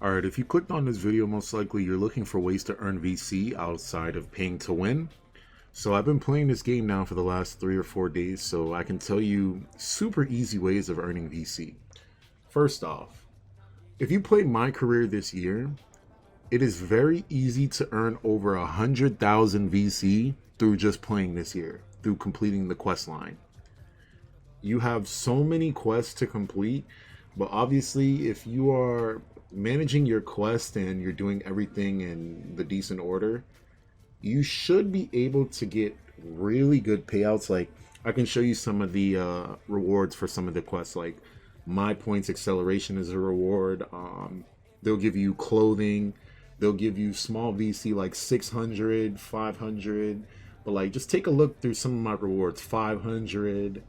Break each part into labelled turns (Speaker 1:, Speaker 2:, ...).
Speaker 1: Alright, if you clicked on this video, most likely you're looking for ways to earn VC outside of paying to win. So I've been playing this game now for the last 3 or 4 days, so I can tell you super easy ways of earning VC. First off, if you play My Career this year, it is very easy to earn over 100,000 VC through just playing this year, through completing the quest line. You have so many quests to complete, but obviously if you are managing your quest and you're doing everything in the decent order, you should be able to get really good payouts. Like, I can show you some of the rewards for some of the quests. Like, my points acceleration is a reward. They'll give you clothing. They'll give you small VC like 600, 500. But like, just take a look through some of my rewards. 500.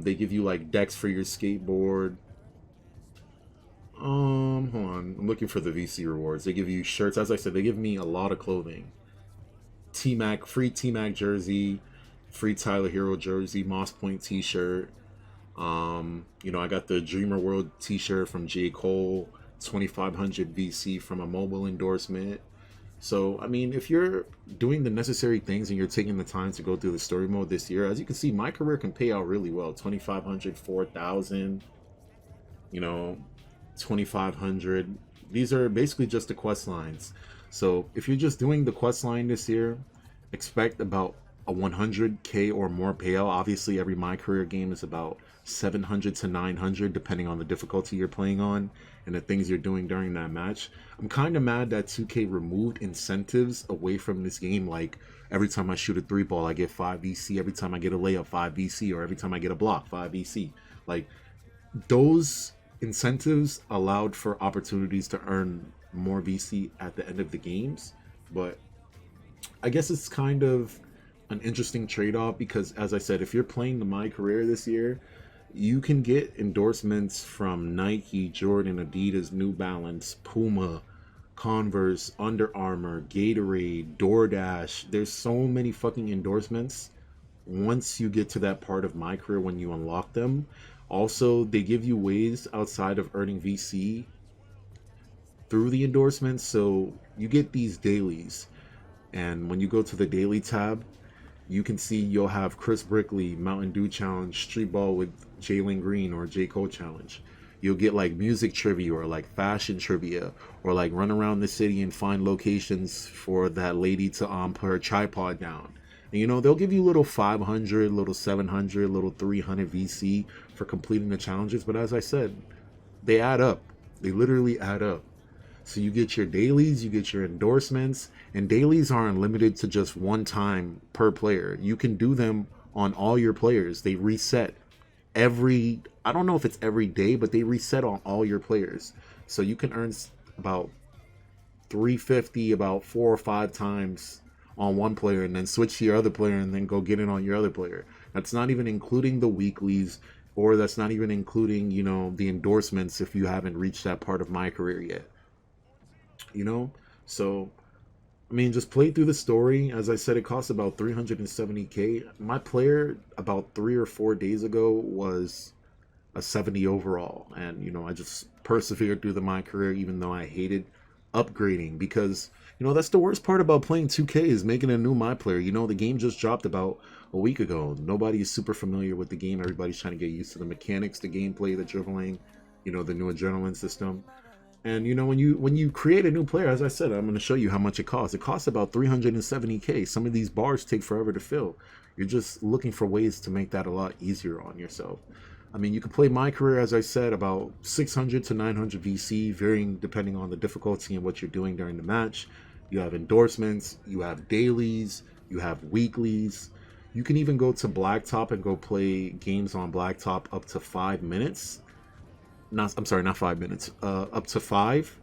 Speaker 1: They give you like decks for your skateboard. Hold on. I'm looking for the VC rewards. They give you shirts. As I said, they give me a lot of clothing. T-Mac, free T-Mac jersey, free Tyler Hero jersey, Moss Point t-shirt. I got the Dreamer World t-shirt from J. Cole, 2,500 VC from a mobile endorsement. So, I mean, if you're doing the necessary things and you're taking the time to go through the story mode this year, as you can see, My Career can pay out really well. 2,500, 4,000, 2,500. These are basically just the quest lines. So if you're just doing the quest line this year, expect about a 100k or more payout. Obviously, every My Career game is about 700 to 900 depending on the difficulty you're playing on and the things you're doing during that match. I'm kind of mad that 2K removed incentives away from this game. Like, every time I shoot a 3-ball, I get 5 VC. Every time I get a layup, 5 VC. Or every time I get a block, 5 VC. Like, those incentives allowed for opportunities to earn more VC at the end of the games. But I guess it's kind of an interesting trade-off because, as I said, if you're playing the My Career this year, you can get endorsements from Nike, Jordan, Adidas, New Balance, Puma, Converse, Under Armour, Gatorade, DoorDash. There's so many fucking endorsements once you get to that part of My Career when you unlock them. Also, they give you ways outside of earning VC through the endorsements. So you get these dailies, and when you go to the daily tab, you can see you'll have Chris Brickley, Mountain Dew Challenge, Street Ball with Jalen Green or J. Cole Challenge. You'll get like music trivia or like fashion trivia or like run around the city and find locations for that lady to put her tripod down. And they'll give you little 500, little 700, little 300 VC for completing the challenges. But as I said, they add up. They literally add up. So you get your dailies, you get your endorsements, and dailies aren't limited to just one time per player. You can do them on all your players. They reset I don't know if it's every day, but they reset on all your players. So you can earn about 350 about 4 or 5 times on one player and then switch to your other player and then go get it on your other player. That's not even including the weeklies, or that's not even including, the endorsements if you haven't reached that part of My Career yet. So I mean, just play through the story. As I said, it costs about 370k. My player about 3 or 4 days ago was a 70 overall, and I just persevered through My Career even though I hated upgrading, because that's the worst part about playing 2K is making a new My Player. The game just dropped about a week ago. Nobody is super familiar with the game. Everybody's trying to get used to the mechanics, the gameplay, the dribbling, the new adrenaline system. And when you create a new player, as I said, I'm going to show you how much it costs. It costs about 370k. Some of these bars take forever to fill. You're just looking for ways to make that a lot easier on yourself. I mean, you can play My Career, as I said, about 600 to 900 VC, varying depending on the difficulty and what you're doing during the match. You have endorsements, you have dailies, you have weeklies. You can even go to Blacktop and go play games on Blacktop up to 5 minutes. Not 5 minutes, up to 5,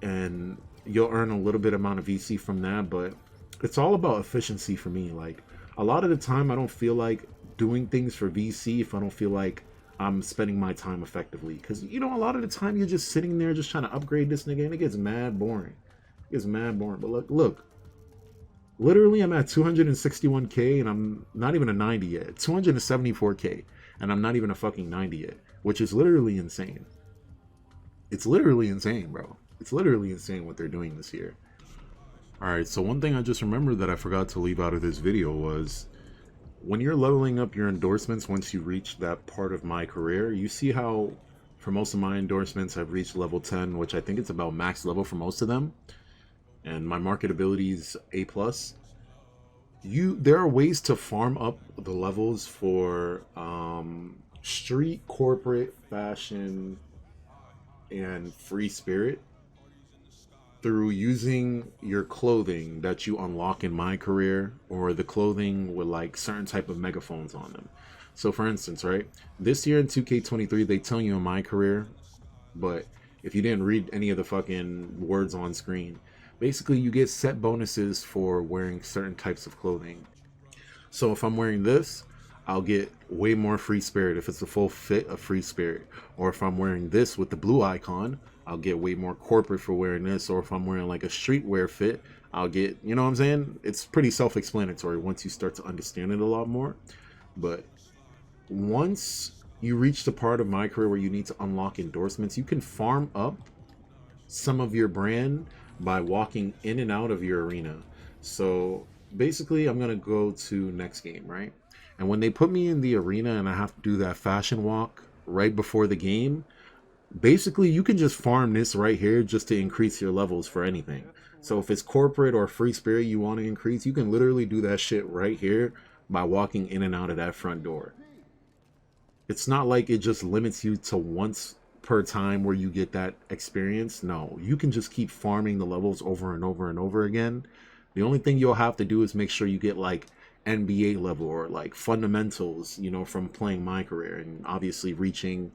Speaker 1: and you'll earn a little bit amount of VC from that. But it's all about efficiency for me. Like, a lot of the time I don't feel like doing things for VC if I don't feel like I'm spending my time effectively, because a lot of the time you're just sitting there just trying to upgrade this nigga and it gets mad boring. But look, literally I'm at 261k and I'm not even a 90 yet. 274k and I'm not even a fucking 90 yet, which is literally insane. It's literally insane, bro. It's literally insane what they're doing this year. All right, so one thing I just remembered that I forgot to leave out of this video was when you're leveling up your endorsements, once you reach that part of my career, you see how for most of my endorsements I've reached level 10, which I think it's about max level for most of them, and my marketability is A plus. There are ways to farm up the levels for street, corporate, fashion, and free spirit through using your clothing that you unlock in my career, or the clothing with like certain type of megaphones on them. So for instance, right, this year in 2K23 they tell you in my career, but if you didn't read any of the fucking words on screen, basically you get set bonuses for wearing certain types of clothing. So if I'm wearing this, I'll get way more free spirit if it's a full fit of free spirit. Or if I'm wearing this with the blue icon, I'll get way more corporate for wearing this. Or if I'm wearing like a streetwear fit, I'll get, you know what I'm saying? It's pretty self-explanatory once you start to understand it a lot more. But once you reach the part of my career where you need to unlock endorsements, you can farm up some of your brand by walking in and out of your arena. So basically, I'm gonna go to next game, right? And when they put me in the arena and I have to do that fashion walk right before the game, basically you can just farm this right here just to increase your levels for anything. So if it's corporate or free spirit you want to increase, you can literally do that shit right here by walking in and out of that front door. It's not like it just limits you to once per time where you get that experience. No, you can just keep farming the levels over and over and over again. The only thing you'll have to do is make sure you get like NBA level or like fundamentals, you know, from playing my career, and obviously reaching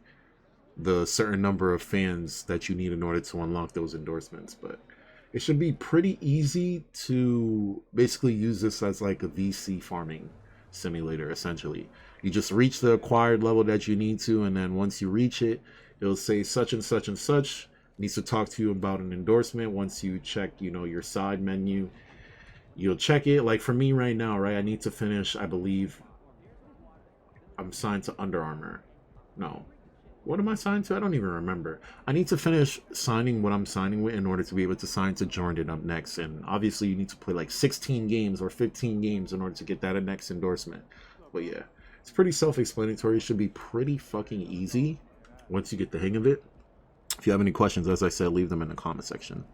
Speaker 1: the certain number of fans that you need in order to unlock those endorsements. But it should be pretty easy to basically use this as like a VC farming simulator. Essentially, you just reach the acquired level that you need to, and then once you reach it, it'll say such and such and such needs to talk to you about an endorsement. Once you check, you know, your side menu, you'll check it. Like for me right now, right, I need to finish, I believe I'm signed to Under Armour. No, what am I signed to? I don't even remember. I need to finish signing what I'm signing with in order to be able to sign to Jordan up next. And obviously you need to play like 16 games or 15 games in order to get that next endorsement. But yeah, it's pretty self-explanatory. It should be pretty fucking easy once you get the hang of it. If you have any questions, as I said, leave them in the comment section.